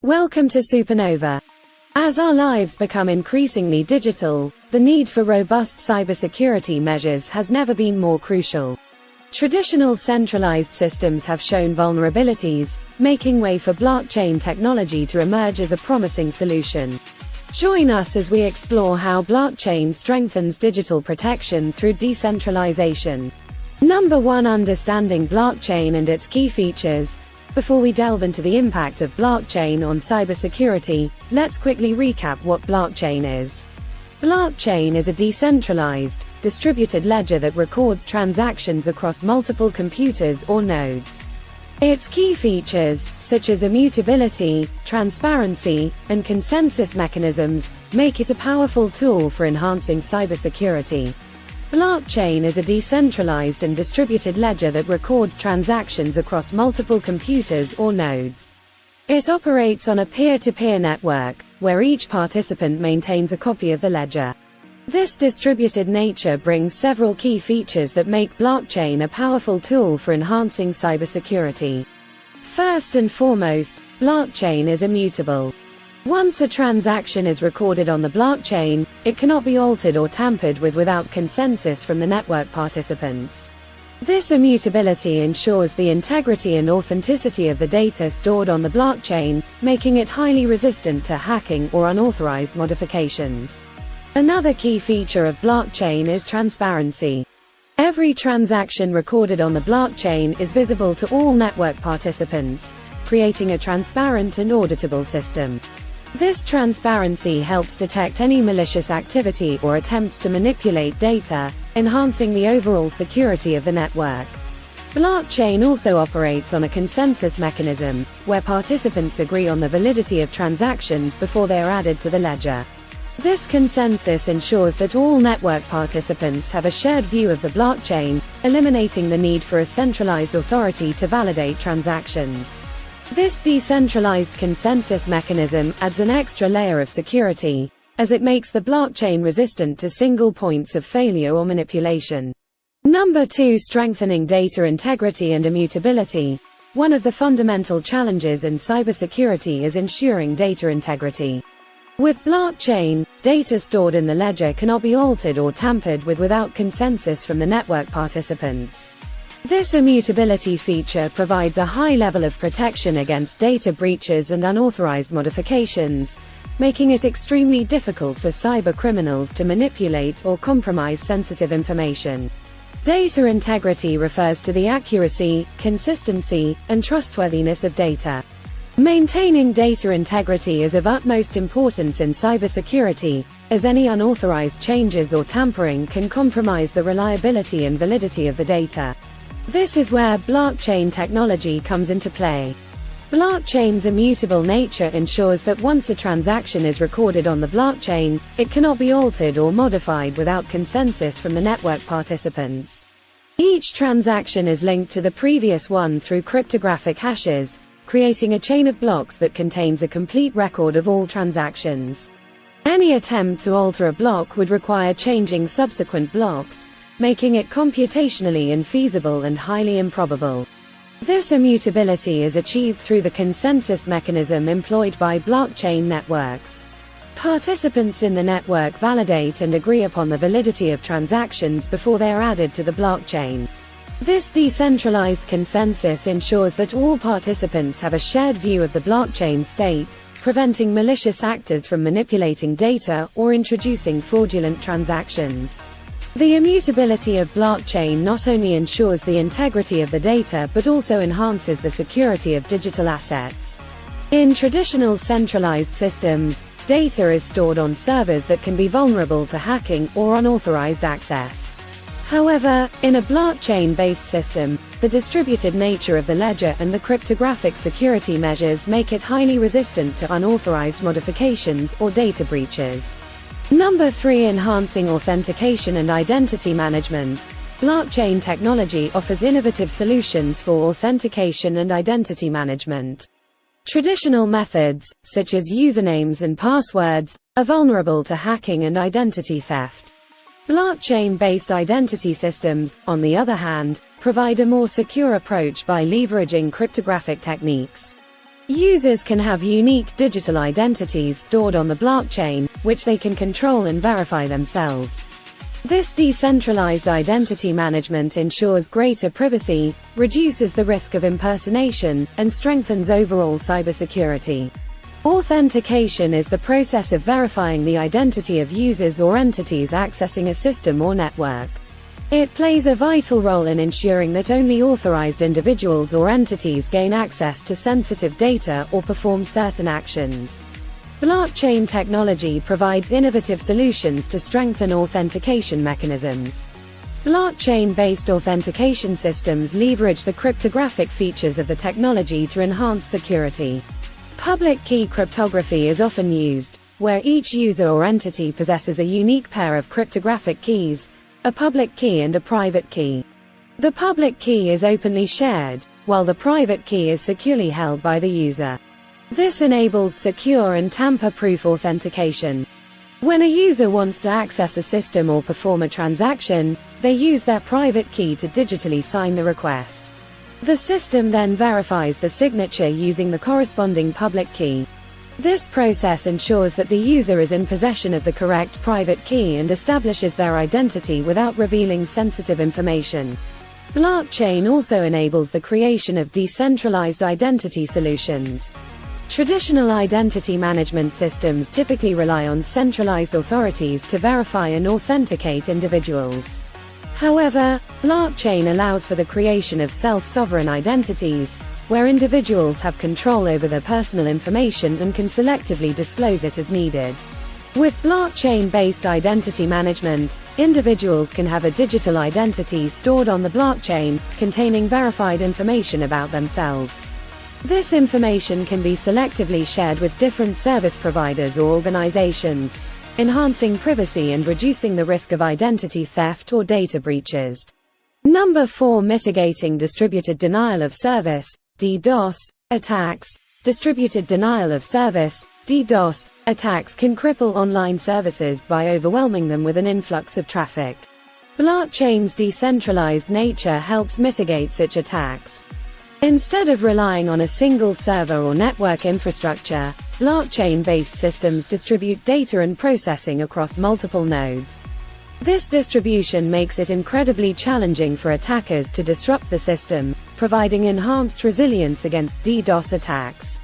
Welcome to Supernova. As our lives become increasingly digital, the need for robust cybersecurity measures has never been more crucial. Traditional centralized systems have shown vulnerabilities, making way for blockchain technology to emerge as a promising solution. Join us as we explore how blockchain strengthens digital protection through decentralization. Number 1. Understanding blockchain and its key features. Before we delve into the impact of blockchain on cybersecurity, let's quickly recap what blockchain is. Blockchain is a decentralized, distributed ledger that records transactions across multiple computers or nodes. Its key features, such as immutability, transparency, and consensus mechanisms, make it a powerful tool for enhancing cybersecurity. Blockchain is a decentralized and distributed ledger that records transactions across multiple computers or nodes. It operates on a peer-to-peer network, where each participant maintains a copy of the ledger. This distributed nature brings several key features that make blockchain a powerful tool for enhancing cybersecurity. First and foremost, blockchain is immutable. Once a transaction is recorded on the blockchain, it cannot be altered or tampered with without consensus from the network participants. This immutability ensures the integrity and authenticity of the data stored on the blockchain, making it highly resistant to hacking or unauthorized modifications. Another key feature of blockchain is transparency. Every transaction recorded on the blockchain is visible to all network participants, creating a transparent and auditable system. This transparency helps detect any malicious activity or attempts to manipulate data, enhancing the overall security of the network. Blockchain also operates on a consensus mechanism, where participants agree on the validity of transactions before they are added to the ledger. This consensus ensures that all network participants have a shared view of the blockchain, eliminating the need for a centralized authority to validate transactions. This decentralized consensus mechanism adds an extra layer of security, as it makes the blockchain resistant to single points of failure or manipulation. Number 2. Strengthening data integrity and immutability. One of the fundamental challenges in cybersecurity is ensuring data integrity. With blockchain, data stored in the ledger cannot be altered or tampered with without consensus from the network participants. This immutability feature provides a high level of protection against data breaches and unauthorized modifications, making it extremely difficult for cybercriminals to manipulate or compromise sensitive information. Data integrity refers to the accuracy, consistency, and trustworthiness of data. Maintaining data integrity is of utmost importance in cybersecurity, as any unauthorized changes or tampering can compromise the reliability and validity of the data. This is where blockchain technology comes into play. Blockchain's immutable nature ensures that once a transaction is recorded on the blockchain, it cannot be altered or modified without consensus from the network participants. Each transaction is linked to the previous one through cryptographic hashes, creating a chain of blocks that contains a complete record of all transactions. Any attempt to alter a block would require changing subsequent blocks, making it computationally infeasible and highly improbable. This immutability is achieved through the consensus mechanism employed by blockchain networks. Participants in the network validate and agree upon the validity of transactions before they are added to the blockchain. This decentralized consensus ensures that all participants have a shared view of the blockchain state, preventing malicious actors from manipulating data or introducing fraudulent transactions. The immutability of blockchain not only ensures the integrity of the data but also enhances the security of digital assets. In traditional centralized systems, data is stored on servers that can be vulnerable to hacking or unauthorized access. However, in a blockchain-based system, the distributed nature of the ledger and the cryptographic security measures make it highly resistant to unauthorized modifications or data breaches. Number 3. Enhancing authentication and identity management. Blockchain technology offers innovative solutions for authentication and identity management. Traditional methods, such as usernames and passwords, are vulnerable to hacking and identity theft. Blockchain-based identity systems, on the other hand, provide a more secure approach by leveraging cryptographic techniques. Users can have unique digital identities stored on the blockchain, which they can control and verify themselves. This decentralized identity management ensures greater privacy, reduces the risk of impersonation, and strengthens overall cybersecurity. Authentication is the process of verifying the identity of users or entities accessing a system or network. It plays a vital role in ensuring that only authorized individuals or entities gain access to sensitive data or perform certain actions. Blockchain technology provides innovative solutions to strengthen authentication mechanisms. Blockchain-based authentication systems leverage the cryptographic features of the technology to enhance security. Public key cryptography is often used, where each user or entity possesses a unique pair of cryptographic keys, a public key and a private key. The public key is openly shared, while the private key is securely held by the user. This enables secure and tamper-proof authentication. When a user wants to access a system or perform a transaction, they use their private key to digitally sign the request. The system then verifies the signature using the corresponding public key. This process ensures that the user is in possession of the correct private key and establishes their identity without revealing sensitive information. Blockchain also enables the creation of decentralized identity solutions. Traditional identity management systems typically rely on centralized authorities to verify and authenticate individuals. However, blockchain allows for the creation of self-sovereign identities, where individuals have control over their personal information and can selectively disclose it as needed. With blockchain-based identity management, individuals can have a digital identity stored on the blockchain, containing verified information about themselves. This information can be selectively shared with different service providers or organizations, enhancing privacy and reducing the risk of identity theft or data breaches. Number 4. Mitigating distributed denial of service, DDoS, attacks. Distributed denial of service, DDoS, attacks can cripple online services by overwhelming them with an influx of traffic. Blockchain's decentralized nature helps mitigate such attacks. Instead of relying on a single server or network infrastructure, blockchain-based systems distribute data and processing across multiple nodes. This distribution makes it incredibly challenging for attackers to disrupt the system, providing enhanced resilience against DDoS attacks.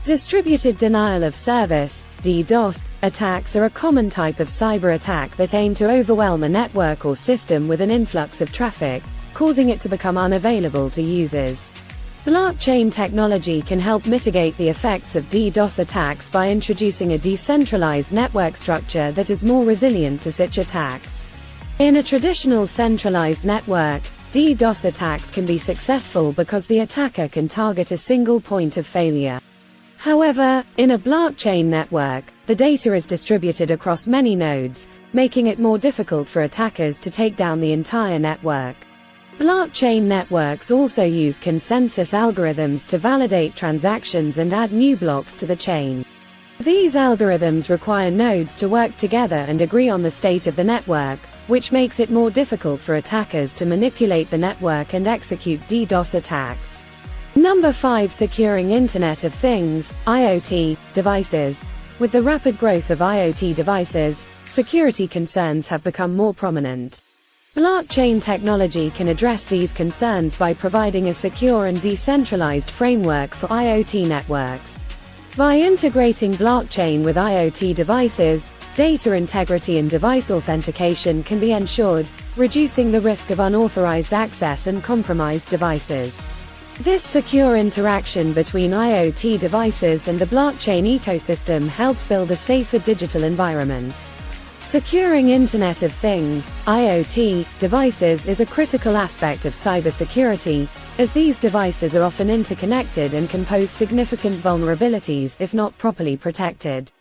Distributed denial of service, DDoS, attacks are a common type of cyber attack that aim to overwhelm a network or system with an influx of traffic, causing it to become unavailable to users. Blockchain technology can help mitigate the effects of DDoS attacks by introducing a decentralized network structure that is more resilient to such attacks. In a traditional centralized network, DDoS attacks can be successful because the attacker can target a single point of failure. However, in a blockchain network, the data is distributed across many nodes, making it more difficult for attackers to take down the entire network. Blockchain networks also use consensus algorithms to validate transactions and add new blocks to the chain. These algorithms require nodes to work together and agree on the state of the network, which makes it more difficult for attackers to manipulate the network and execute DDoS attacks. Number 5. Securing Internet of Things, IoT, devices. With the rapid growth of IoT devices, security concerns have become more prominent. Blockchain technology can address these concerns by providing a secure and decentralized framework for IoT networks. By integrating blockchain with IoT devices, data integrity and device authentication can be ensured, reducing the risk of unauthorized access and compromised devices. This secure interaction between IoT devices and the blockchain ecosystem helps build a safer digital environment. Securing Internet of Things, IoT, devices is a critical aspect of cybersecurity, as these devices are often interconnected and can pose significant vulnerabilities if not properly protected.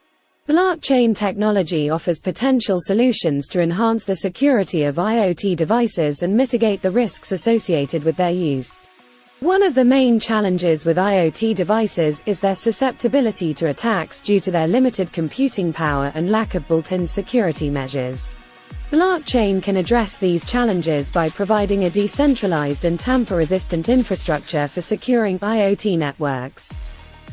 Blockchain technology offers potential solutions to enhance the security of IoT devices and mitigate the risks associated with their use. One of the main challenges with IoT devices is their susceptibility to attacks due to their limited computing power and lack of built-in security measures. Blockchain can address these challenges by providing a decentralized and tamper-resistant infrastructure for securing IoT networks.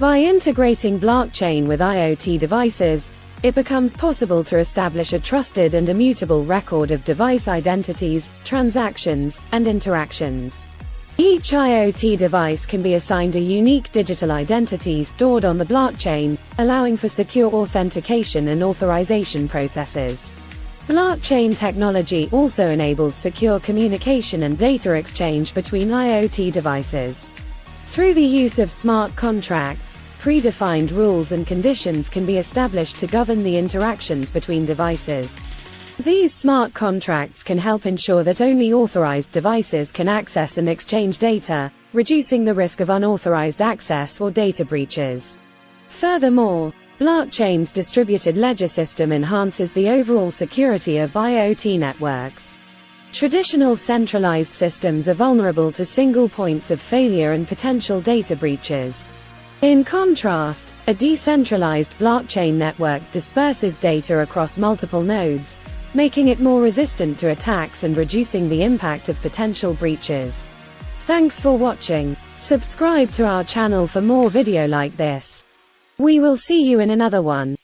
By integrating blockchain with IoT devices, it becomes possible to establish a trusted and immutable record of device identities, transactions, and interactions. Each IoT device can be assigned a unique digital identity stored on the blockchain, allowing for secure authentication and authorization processes. Blockchain technology also enables secure communication and data exchange between IoT devices. Through the use of smart contracts, predefined rules and conditions can be established to govern the interactions between devices. These smart contracts can help ensure that only authorized devices can access and exchange data, reducing the risk of unauthorized access or data breaches. Furthermore, blockchain's distributed ledger system enhances the overall security of IoT networks. Traditional centralized systems are vulnerable to single points of failure and potential data breaches. In contrast, a decentralized blockchain network disperses data across multiple nodes, making it more resistant to attacks and reducing the impact of potential breaches. Thanks for watching. Subscribe to our channel for more video like this. We will see you in another one.